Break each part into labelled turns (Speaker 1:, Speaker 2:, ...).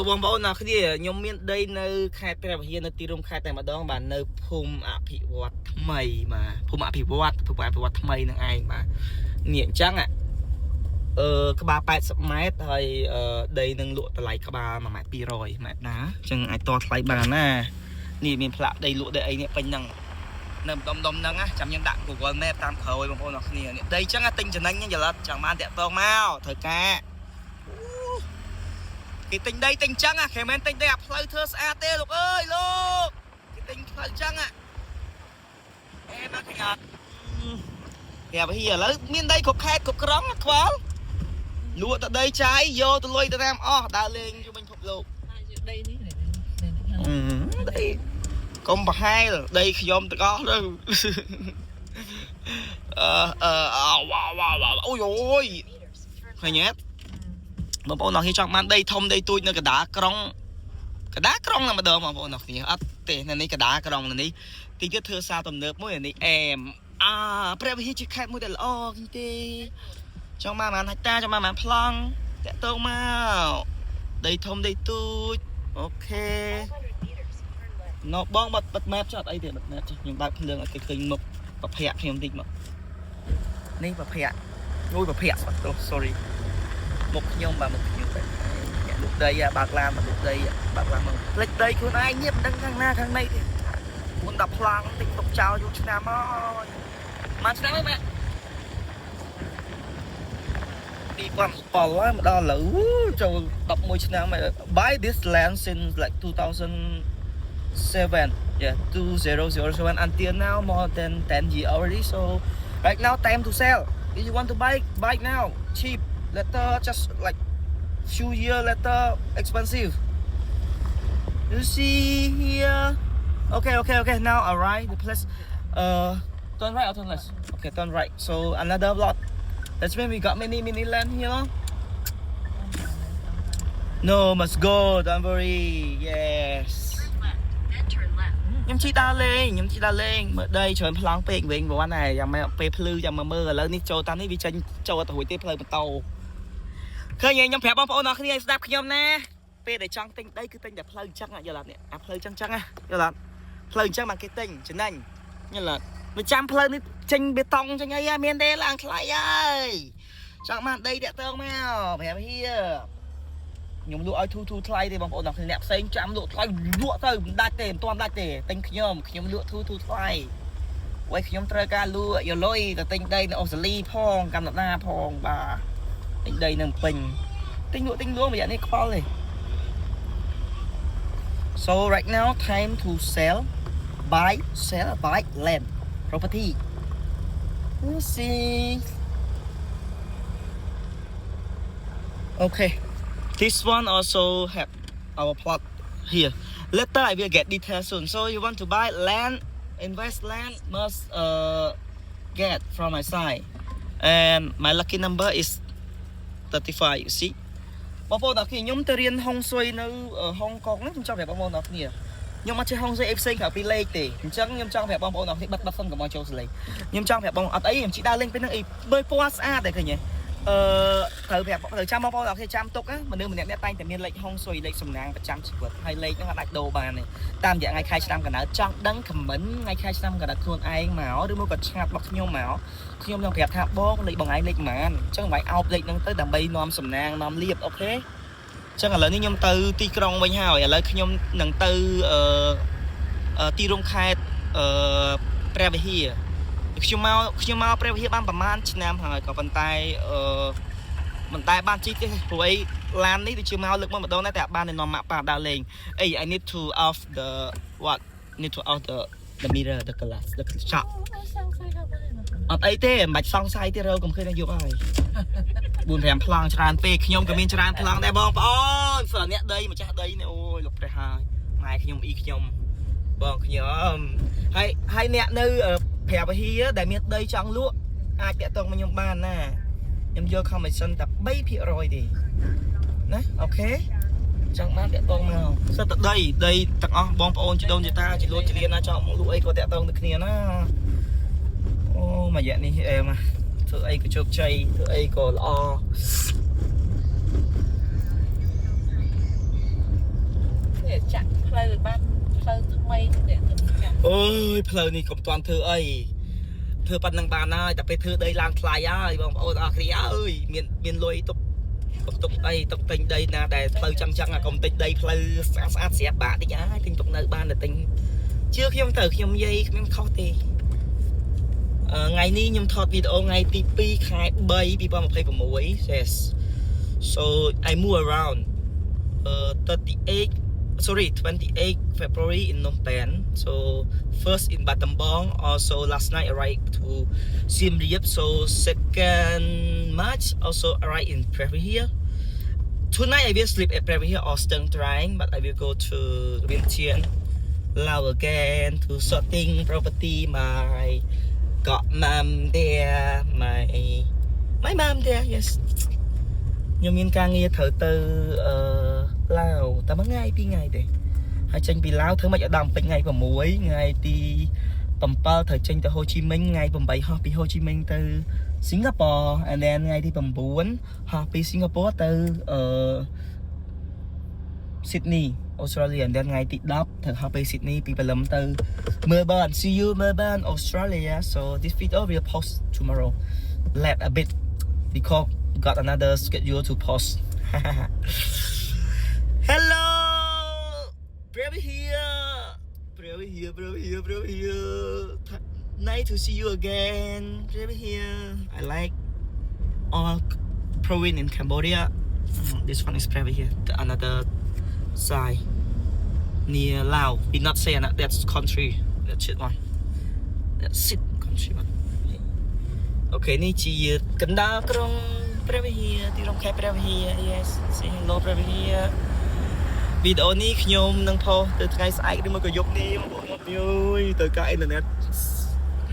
Speaker 1: បងប្អូនណាគ្នាខ្ញុំមានដីនៅខេត្តព្រះវិហារនៅទីរួមខេត្តតែម្ដងបាទនៅភូមិអភិវឌ្ឍថ្មីបាទភូមិអភិវឌ្ឍថ្មីនឹងឯងបាទនេះអញ្ចឹងក្បាល80ម៉ែត្រហើយដីនឹងលក់តម្លៃក្បាល1ម៉ែត្រ200ម៉ែត្រណាអញ្ចឹងអាចតថ្លៃបានណានេះមានផ្លាកដីលក់ដីអីនេះពេញហ្នឹងនៅដុំហ្នឹងចាំខ្ញុំដាក់ Google Map តាមក្រោយបងប្អូនអ្នកគ្នានេះដីអញ្ចឹងទិញចំណេញយល់អត់chẳngបានតាក់តងមកត្រូវការគេទិញដីទិញចឹងគេមិនទិញដីអាផ្លូវធ្វើស្អាតទេលោកអើយលោកគេទិញផ្លូវចឹងមកគេអត់គេអាពីឥឡូវមានដីគ្រប់ខេត្តគ្រប់ក្រុងខ្វល់លក់ទៅដីចាយយកទៅលុយទៅតាមអស់ដើរលេងជុំវិញភពលោកដីនេះដីកុំប្រហែលដីខ្ញុំទាំងអស់ទៅអូយឃើញទេបងប្អូនអ្នកគ្នាចង់បានដីធំដីទូចនៅកណ្ដាលក្រុងតែម្ដងបងប្អូនអ្នកគ្នាអត់ទេនៅនេះកណ្ដាលក្រុងនេះទីទៀតធ្វើសារទំនើបមួយនេះព្រះវិហារជាខេត្តមួយដែលល្អទេចង់បានហិកតាចង់បានប្លង់តាក់ទងមកដីធំដីទូចអូខេណូបងបិទ map ចុះអត់អីទេបិទ map ចុះខ្ញុំបើកភ្លើងឲ្យគេឃើញមុខប្រភ័ក្រខ្ញុំតិចមកនេះប្រភ័ក្រប្រភ័ក្រ sorry មុខខ្ញុំបាទមុខខ្ញុំតែលុកដីបើកឡានមកលុកដីបើកឡានមកផ្លេចដីខ្លួនឯងញៀបមិនដឹងខាងណាខាងណីទេមុន10ប្លង់តិចទុកចោលយូរឆ្នាំហើយមកឆ្នាំហើយម៉ាក់2007ហើយមកដល់ឥឡូវចូល11ឆ្នាំហើយ buy this land since like 2007 yeah 2007 until now more than 10 years already so right now time to sell if you want to buy now cheap later just like few years later expensive you see here okay now alright the place turn right or turn left okay turn right so another lot that's when we got many land here no must go don't worry yes ខ្ញុំជិះដើរលេងមើលដីច្រើនប្លង់ពេកវិញព្រោះណាយ៉ាងម៉េចពេលភ្លឺយ៉ាងមើលឥឡូវនេះចូលតាមនេះវាចេញចូលទៅរួចទេផ្លូវម៉ូតូឃើញខ្ញុំប្រាប់បងប្អូនអរគ្នាស្ដាប់ខ្ញុំណាពេលដែលចង់ទិញដីគឺទិញតែផ្លូវអញ្ចឹងយល់អត់នេះអាផ្លូវអញ្ចឹងយល់អត់ផ្លូវអញ្ចឹងបានគេទិញចំណេញយល់អត់វាចាំផ្លូវនេះចេញបេតុងចេញអីមានទេឡើងថ្លៃហើយចង់បានដីតាក់ទងមកប្រាប់ហៀខ្ញុំលក់ឲ្យធូថ្លៃទេបងប្អូនអ្នកផ្សេងចាំលក់ថ្លៃលក់ទៅមិនដាច់ទេមិនទាន់ដាច់ទេទិញខ្ញុំលក់ធូថ្លៃហើយខ្ញុំត្រូវការលក់យកលុយទៅទិញដីនៅអូស្ត្រាលីផងកាណាដាផងបាទទិញដីនៅពេញទិញលក់រយៈនេះខ្វល់ទេ so right now time to buy land property you see okay this one also have our plot here later I will get details soon so you want to buy land invest land must get from my side and my lucky number is 35 you see បងប្អូនអ្នកខ្ញុំទៅរៀនហុងស៊ុយនៅហុងកុងខ្ញុំចង់ប្រាប់បងប្អូនអ្នកខ្ញុំអត់ចេះហុងស៊ុយអីផ្សេងក្រៅពីលេខទេអញ្ចឹងខ្ញុំចង់ប្រាប់បងប្អូនអ្នកបិទសិនកុំឲ្យចូលសលេងខ្ញុំចង់ប្រាប់បងអត់អីខ្ញុំជិះដើរលេងពេលហ្នឹងអីមើលពណ៌ស្អាតតែឃើញទេត្រូវចាំបងប្អូនអ្នកចាំទុកមនុស្សម្នាក់តែងតែមានលេខហុងស៊ុយលេខសំណាងប្រចាំជីវិតហើយលេខហ្នឹងអាចដូរបានទេតាមរយៈថ្ងៃខែឆ្នាំកណ្ដៅចង់ដឹងខមមិនថ្ងៃខែឆ្នាំកណ្ដៅខ្លួនឯងមកឬមកក៏ឆ្ងាត់របស់ខ្ញុំមកខ្ញុំនឹងប្រាប់ថាបងលេខបងឯងលេខប៉ុន្មានអញ្ចឹងមិនអោបលេខហ្នឹងទៅដើម្បីនាំសំណាងនាំលៀបអូខេអញ្ចឹងឥឡូវនេះខ្ញុំទៅទីក្រុងវិញហើយឥឡូវខ្ញុំនឹងទៅទីរួមខេត្តព្រះវិហារខ្ញុំមកព្រះវិហារបានប្រហែលឆ្នាំហើយក៏ប៉ុន្តែមិនតែបានជិះទេព្រោះអីឡាននេះដូចជាមកលើកមកម្ដងតែអត់បាននាំម៉ាក់ប៉ាដើរលេងអី I need to off the what need to off the mirror the glass the shop អត់អីទេមិនបាច់សង្ស័យទេរកកុំឃើញតែយកហើយ 4-5 ប្លង់ច្រើនពេកខ្ញុំក៏មានច្រើនប្លង់ដែរបងប្អូនស្រុកអ្នកដីម្ចាស់ដីនេះអូយលោកព្រះហើយម៉ែខ្ញុំខ្ញុំបងខ្ញុំហើយអ្នកនៅព្រះវិហារដែលមានដីចង់លក់អាចតាក់ទងមកខ្ញុំបានណាខ្ញុំយក commission តែ 3% ទេណាអូខេចង់បានតាក់ទងមកសិតតែដីទាំងអស់បងប្អូនជីដូនជីតាជីលួចជីលៀនណាចង់មកលក់អីក៏តាក់ទងទៅគ្នាណាអូមួយរយៈនេះអេមកធ្វើអីក៏ជោគជ័យធ្វើអីក៏ល្អ
Speaker 2: pleu ban pleu mây để
Speaker 1: ôi pleu này cũng toàn thưa ấy thưa bắt năng bàn ơi tập thưa đây lan khai ơi bông ôi ơi miền lôi tục đây tục tình đây nè để pleu chăng là công tình đây pleu sát xẹp bả đi nhá tình tục nơi ban là tình chưa khi ông tử khi ông dây khi ông khó thì ngày ní nhung thọt video ngày pp khai bay people mà play for mũi yes so I move around 28 February in Phnom Penh. So first in Battambang, also last night arrived to Siem Reap. So 2nd March also arrived in Prairie. Tonight I will sleep at Prairie or Stung Trang, but I will go to Vientiane, Laos again to sorting property. My got mom there, my mom there, yes. Nhưng miền ca nghe thở từ Lào ta mất ngay pi ngày đấy hai tranh bị Lào thở mà ở đầm bên ngày và muối ngày thì tầm bao thời tranh từ Hồ Chí Minh ngày bầm 7 họpពី Hồ Chí Minh từ Singapore and then ngày thì bầm 4 họpពី Singapore từ Sydney Australia and then ngày thì 10 thời họpពី Sydneyពីបលឹមទៅ Melbourne see you Melbourne Australia so this video will post tomorrow late a bit because got another schedule to post. Hello, Brave here. Nice to see you again, Brave here. I like all province in Cambodia. This one is Brave here. Another side near Laos. We not say that's country. That's it one. That's it country one. Okay, ni chỉ cần đa trong Prairie here,ទីរំខេត្ត Prairie here, yes, say hello Prairie here. វីដេអូនេះខ្ញុំនឹងផុសទៅថ្ងៃស្អែកឬមកក៏យប់នេះបងប្អូនអើយទៅការអ៊ីនធឺណិត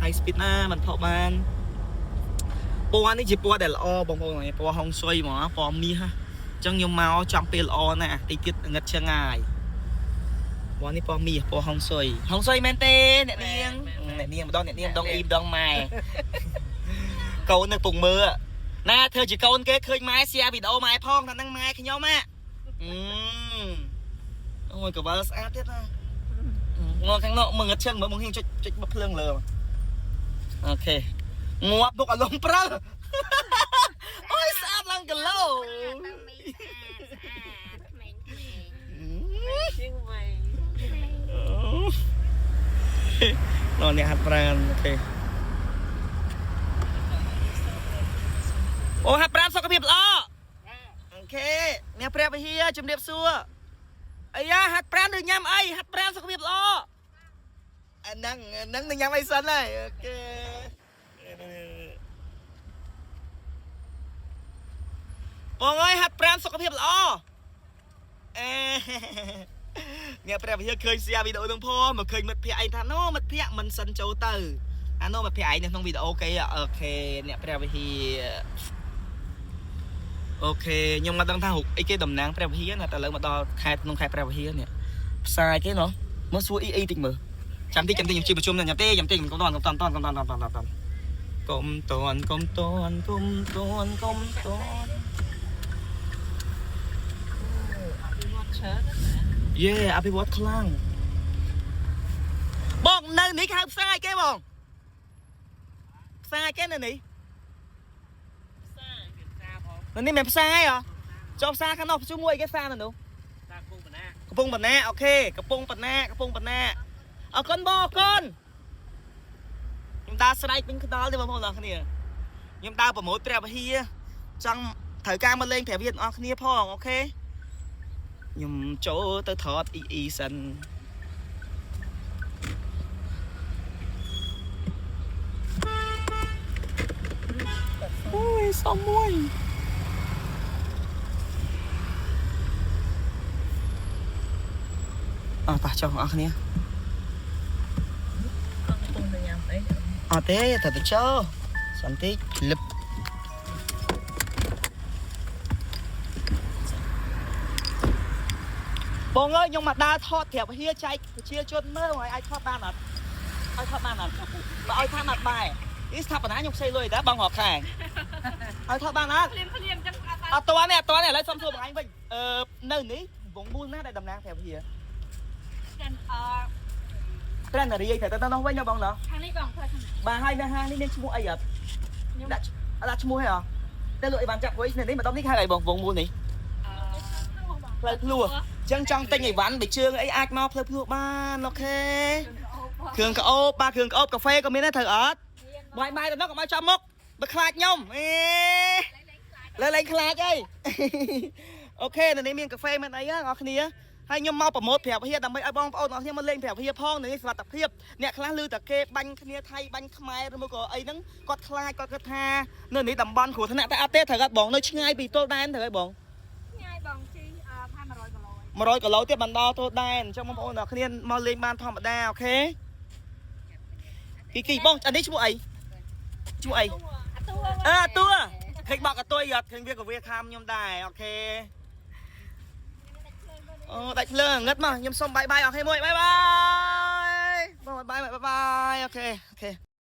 Speaker 1: high speed ណាមិនផុសបានពណ៌នេះជាពណ៌ដែលល្អបងប្អូនពណ៌ហុងស៊ុយហ្មងពណ៌មាសអញ្ចឹងខ្ញុំមកចាំពេលល្អណាស់តិចទៀតងឹតឆ្ងាយពណ៌នេះពណ៌មាសពណ៌ហុងស៊ុយមែនទេអ្នកនាងម្ដងអ៊ីម្ដងម៉ែកូននៅពងមើលណាធ្វើជាកូនគេឃើញម៉ែសៀវីដេអូម៉ែផងថាហ្នឹងម៉ែខ្ញុំហ่ะអូយកវ៉ាល់ស្អាតទៀតណាងខាងនោះមើងឈឹងមើលមកហ៊ានចុចបិទភ្លើងលើអូខេងាប់ពុកអលងព្រើអូយស្អាតឡើងគីឡូនោះអ្នកហាត់ប្រាណអូខេអូហាត់ប្រាណសុខភាពល្អអូខេអ្នកព្រះវិហារជំរាបសួរអាយ៉ាហាត់ប្រាណឬញ៉ាំអីហាត់ប្រាណសុខភាពល្អអាហ្នឹងនឹងញ៉ាំអីសិនហើយអូខេបងអើយហាត់ប្រាណសុខភាពល្អអ្នកព្រះវិហារឃើញសៀវីដេអូនឹងផងមកឃើញមិត្តភក្តិឯងថាណូមិត្តភក្តិមិនសិនចូលទៅអានោះមិត្តភក្តិឯងនៅក្នុងវីដេអូគេអូខេអ្នកព្រះវិហារអូខេខ្ញុំមកដឹងថារូបអីគេតំណាងព្រះវិហារណាតែឥឡូវមកដល់ខេត្តក្នុងខេត្តព្រះវិហារនេះផ្សាយគេណោះមកសួរអ៊ីតិចមើលចាំតិចខ្ញុំជិះប្រជុំញ៉ាំទេកុំតន់អូខេបងអើយហាត់អភិវឌ្ឍខ្លាំងបងនៅនេះគេហៅផ្សាយគេបងផ្សាយគេនៅនេះនៅនេះមិនផ្សាយហ៎ចុះផ្សាខាងនោះជួមួយគេផ្សានៅនោះកំពង់បណ្ណាអូខេកំពង់បណ្ណាអរគុណបងអរគុណខ្ញុំដើរស្រែកពេញក្ដាល់ទេបងប្អូនអរគ្នាខ្ញុំដើរប្រមូលព្រះវិហារចង់ត្រូវការមកលេងព្រះវិហារអរគ្នាផងអូខេខ្ញុំចូលទៅថតអ៊ីសិនអូយសំមួយអត់តោះចុះអរគ្នាអត់ទេត្រូវទៅចូលសន្តិលឹបបងអើយខ្ញុំមកដើរថតប្រាប់ហៀចែកប្រជាជនមើលឲ្យថតបានអត់បើឲ្យថាអត់បែរនេះស្ថាបនាខ្ញុំខ្ចីលុយតែបងរកខែឲ្យថតបានអត់ចឹងអត់តនេះឥឡូវសុំសួរបងឯងវិញនៅនេះវងមូលណាដែលតំណាងប្រាប់ហៀ Trend là gì vậy? Tao nói với nhau bằng đó.
Speaker 2: ខាងនេះបងធ្វើខាងនេះ
Speaker 1: Bà hai na hai nên mua ai vậy?
Speaker 2: ខ្ញុំ
Speaker 1: Đã mua hay hả? Tên lụi bàn chặt với này mà tao thích hai ngày bồng vòng mua này.
Speaker 2: អឺ
Speaker 1: Play plua. Chẳng trong tay ngày ván bị trương ấy ai mau play plua ban ok. Cường cả ốp ba cường cả ốp cà phê có miếng thử ớt. Mai mai nó còn mai cho mốc. Bật khai nhông. Lên khai ấy. Ok là này miếng cà phê mình ấy á ngọt kia. Hai nhôm mau ប្រម៉ូត ប្រាប់ហៀដើម្បីឲ្យបងប្អូនអរគ្នាមកលេងប្រាប់ហៀផងនេះស្វាតភាពអ្នកខ្លះលឺតែគេបាញ់គ្នាថៃបាញ់ខ្មែរឬមកក៏អីហ្នឹងគាត់ខ្លាចគាត់គិតថានៅនេះតំបន់គ្រោះថ្នាក់តែអត់ទេត្រូវគាត់បងនៅឆ្ងាយពីទល់ដែនត្រូវឲ្យបង
Speaker 2: ញ៉ាយបងជីថា100គីឡូ
Speaker 1: 100គីឡូទៀតបានដល់ទល់ដែនអញ្ចឹងបងប្អូនអរគ្នាមកលេងបានធម្មតាអូខេគីបងអានេះឈ្មោះអីឈ្មោះអី
Speaker 2: អាតួ
Speaker 1: តួឃើញបកកតុយអត់ឃើញវាក៏វាខាមខ្ញុំដែរអូខេអូដាច់ភ្លើងងឹតមកខ្ញុំសុំបាយបាយអរគ្នាមួយបាយបាយបងបាយបាយបាយអូខេ